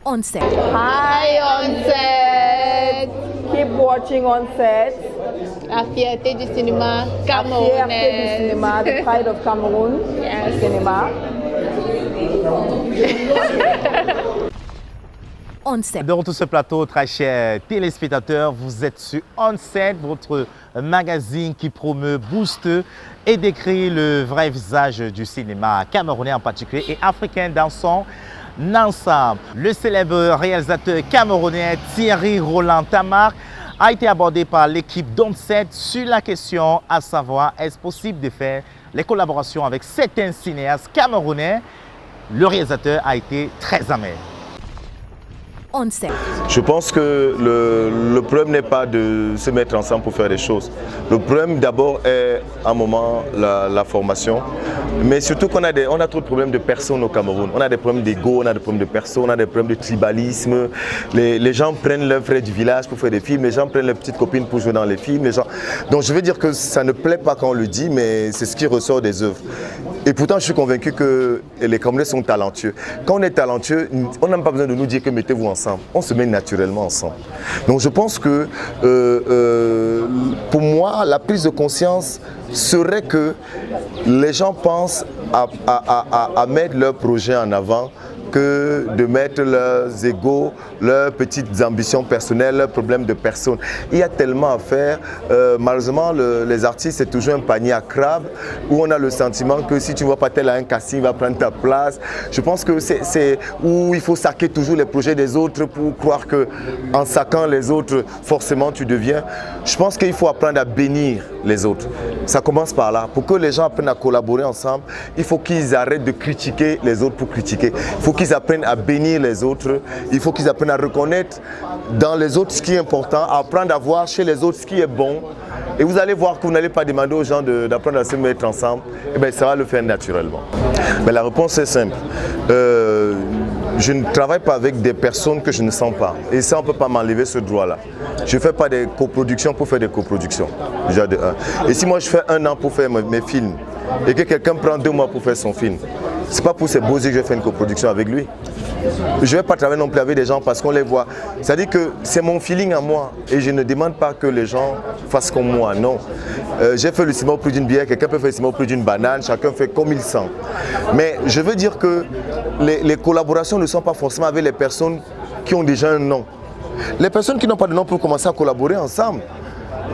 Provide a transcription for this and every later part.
On Set. Hi On Set. Keep watching On Set. La fierté du cinéma La fierté camerounais. du cinéma, the pride of Cameroon. Yes. Cinéma. On Set. De retour sur ce plateau, très chers téléspectateurs, vous êtes sur On Set, votre magazine qui promeut, booste et décrit le vrai visage du cinéma camerounais en particulier et africain dans son ensemble. Le célèbre réalisateur camerounais Thierry Roland Tamar a été abordé par l'équipe d'On Set sur la question à savoir est-ce possible de faire les collaborations avec certains cinéastes camerounais. Le réalisateur a été très amer. On Set. Je pense que le problème n'est pas de se mettre ensemble pour faire des choses. Le problème d'abord est à un moment la formation, mais surtout qu'on a trop de problèmes de personnes au Cameroun. On a des problèmes d'ego, on a des problèmes de personnes, on a des problèmes de tribalisme. Les gens prennent leurs frères du village pour faire des films, les gens prennent leurs petites copines pour jouer dans les films. Donc je veux dire que ça ne plaît pas quand on le dit, mais c'est ce qui ressort des œuvres. Et pourtant je suis convaincu que les Camerounais sont talentueux. Quand on est talentueux, on n'a pas besoin de nous dire que mettez-vous ensemble. On se met naturellement ensemble. Donc je pense que pour moi, la prise de conscience serait que les gens pensent à mettre leur projet en avant que de mettre leurs égos, leurs petites ambitions personnelles, leurs problèmes de personnes. Il y a tellement à faire. Malheureusement, les artistes, c'est toujours un panier à crabes où on a le sentiment que si tu ne vois pas tel à un casting, il va prendre ta place. Je pense que c'est où il faut saquer toujours les projets des autres pour croire qu'en saquant les autres, forcément tu deviens. Je pense qu'il faut apprendre à bénir les autres. Ça commence par là. Pour que les gens apprennent à collaborer ensemble, il faut qu'ils arrêtent de critiquer les autres pour critiquer. Il faut qu'ils apprennent à bénir les autres. Il faut qu'ils apprennent à reconnaître dans les autres ce qui est important, à apprendre à voir chez les autres ce qui est bon. Et vous allez voir que vous n'allez pas demander aux gens d'apprendre à se mettre ensemble. Et bien, ça va le faire naturellement. Mais la réponse est simple. Je ne travaille pas avec des personnes que je ne sens pas. Et ça, on ne peut pas m'enlever ce droit-là. Je ne fais pas des coproductions pour faire des coproductions. Déjà de 1. Et si moi je fais 1 an pour faire mes films et que quelqu'un prend 2 mois pour faire son film, ce n'est pas pour ces beaux yeux que je fais une coproduction avec lui. Je ne vais pas travailler non plus avec des gens parce qu'on les voit. C'est-à-dire que c'est mon feeling à moi et je ne demande pas que les gens fassent comme moi, non. J'ai fait le cinéma au prix d'une bière, quelqu'un peut faire le cinéma au prix d'une banane, chacun fait comme il sent. Mais je veux dire que les collaborations ne sont pas forcément avec les personnes qui ont déjà un nom. Les personnes qui n'ont pas de nom peuvent commencer à collaborer ensemble.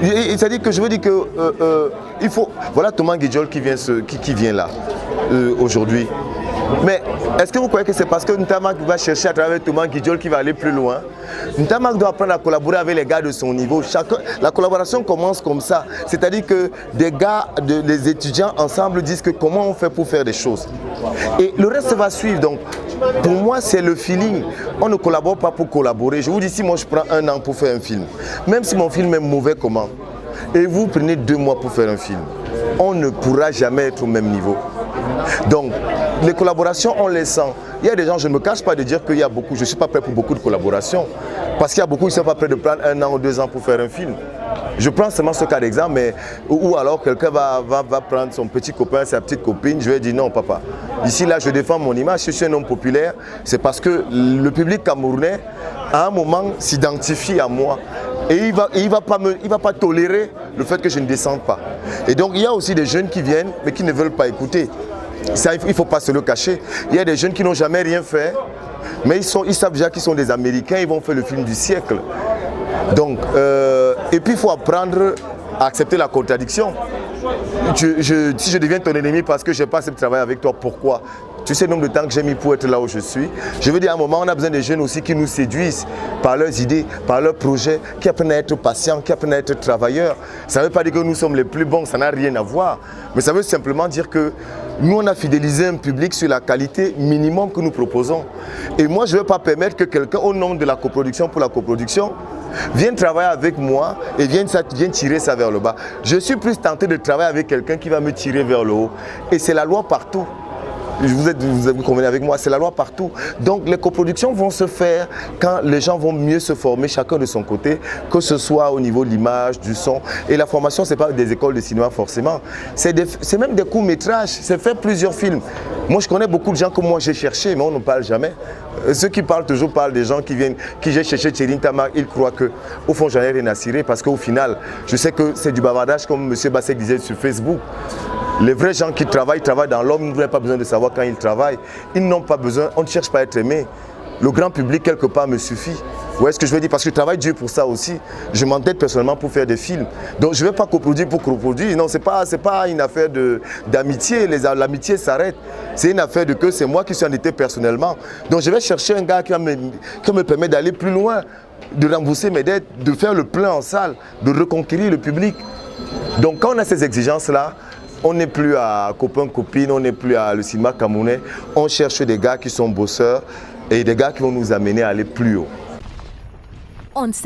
C'est-à-dire que je veux dire que il faut... Voilà Thomas Guidjol qui vient là aujourd'hui. Mais est-ce que vous croyez que c'est parce que Ntamak va chercher à travers Thomas Guidjol qui va aller plus loin? Ntamak doit apprendre à collaborer avec les gars de son niveau. La collaboration commence comme ça. C'est-à-dire que des étudiants ensemble disent que comment on fait pour faire des choses. Et le reste va suivre. Donc pour moi, c'est le feeling. On ne collabore pas pour collaborer. Je vous dis, si moi je prends 1 an pour faire un film, même si mon film est mauvais comment, et vous prenez 2 mois pour faire un film, on ne pourra jamais être au même niveau. Donc, les collaborations, on les sent. Il y a des gens, je ne me cache pas de dire qu'il y a beaucoup, je ne suis pas prêt pour beaucoup de collaborations. Parce qu'il y a beaucoup qui ne sont pas prêts de prendre 1 an ou 2 ans pour faire un film. Je prends seulement ce cas d'exemple, mais où alors quelqu'un va prendre son petit copain, sa petite copine, je vais dire non papa. Ici là, je défends mon image, je suis un homme populaire, c'est parce que le public camerounais, à un moment, s'identifie à moi. Et il va pas tolérer le fait que je ne descende pas. Et donc, il y a aussi des jeunes qui viennent, mais qui ne veulent pas écouter. Ça, il ne faut pas se le cacher. Il y a des jeunes qui n'ont jamais rien fait, mais ils savent déjà qu'ils sont des Américains, ils vont faire le film du siècle. Donc, et puis il faut apprendre à accepter la contradiction. Si je deviens ton ennemi parce que je n'ai pas assez de travail avec toi, pourquoi? Tu sais le nombre de temps que j'ai mis pour être là où je suis. Je veux dire, à un moment, on a besoin des jeunes aussi qui nous séduisent par leurs idées, par leurs projets, qui apprennent à être patients, qui apprennent à être travailleurs. Ça ne veut pas dire que nous sommes les plus bons, ça n'a rien à voir. Mais ça veut simplement dire que nous, on a fidélisé un public sur la qualité minimum que nous proposons. Et moi, je ne veux pas permettre que quelqu'un, au nom de la coproduction pour la coproduction, vienne travailler avec moi et vienne tirer ça vers le bas. Je suis plus tenté de travailler avec quelqu'un qui va me tirer vers le haut. Et c'est la loi partout. vous convenez avec moi, c'est la loi partout. Donc les coproductions vont se faire quand les gens vont mieux se former, chacun de son côté, que ce soit au niveau de l'image, du son. Et la formation, ce n'est pas des écoles de cinéma forcément. C'est même des courts-métrages, c'est faire plusieurs films. Moi, je connais beaucoup de gens que moi j'ai cherché, mais on ne parle jamais. Ceux qui parlent toujours parlent des gens qui viennent, qui j'ai cherché Tchéline Tamak, ils croient qu'au fond, j'en ai rien à cirer parce qu'au final, je sais que c'est du bavardage comme M. Bassek disait sur Facebook. Les vrais gens qui travaillent dans l'homme, ils n'ont pas besoin de savoir quand ils travaillent. Ils n'ont pas besoin, on ne cherche pas à être aimé. Le grand public, quelque part, me suffit. Vous voyez ce que je veux dire? Parce que je travaille dur pour ça aussi. Je m'entête personnellement pour faire des films. Donc je ne vais pas coproduire pour coproduire. Non, ce n'est pas une affaire d'amitié. L'amitié s'arrête. C'est une affaire de que c'est moi qui suis endetté personnellement. Donc je vais chercher un gars qui me permet d'aller plus loin, de rembourser mes dettes, de faire le plein en salle, de reconquérir le public. Donc quand on a ces exigences-là, on n'est plus à copain-copine, on n'est plus à le cinéma camerounais. On cherche des gars qui sont bosseurs et des gars qui vont nous amener à aller plus haut. On set.